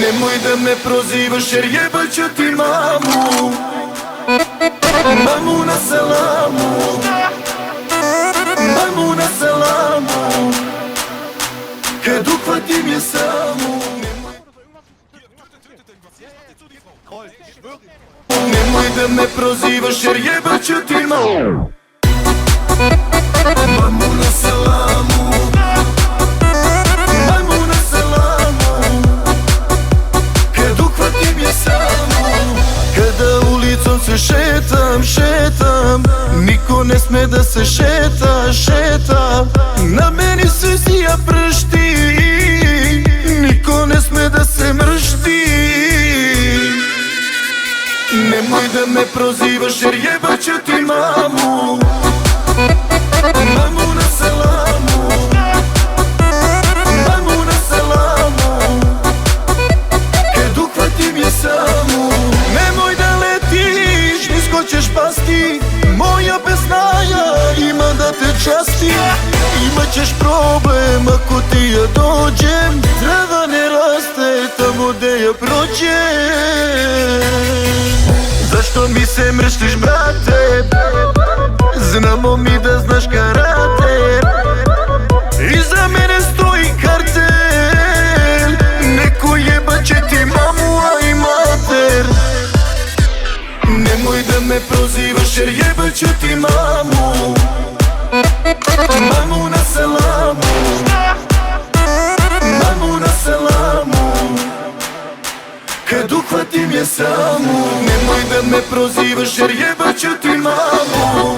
Nemoj da me prozivaš jer jebat ću ti mamu. Mamu na selamu, mamu na selamu, kad uhvatim je samu. Nemoj da me prozivaš jer jebat ću ti mamu. Mamu na selamu, mamu na selamu, kad uhvatim je samu. Kada ulicom se šetam, šetam, niko ne sme da se šeta, šeta. Na meni se sija pršti, niko ne sme da se mršti. Nemoj da me prozivaš jer jebat ću ti mamu. Mamu na selamu, mamu na selamu, kad uhvatim je samu. Nemoj da letiš, nisko ćeš pasti, moja besnaja ima da te časti. Imaćeš problem ako ti ja dođem, trava ne raste tamo gde ja prođem. Zašto mi se mrštiš, brate? Znamo mi da znaš karate. Iza mene stoji kartel, neko jebat će ti mamu, a i mater. Nemoj da me prozivaš jer jebat ću ti mamu. Mamu na selamu, mamu na selamu, kad uhvatim je samu. Nemoj da me prozivaš jer jebat ću ti mamu.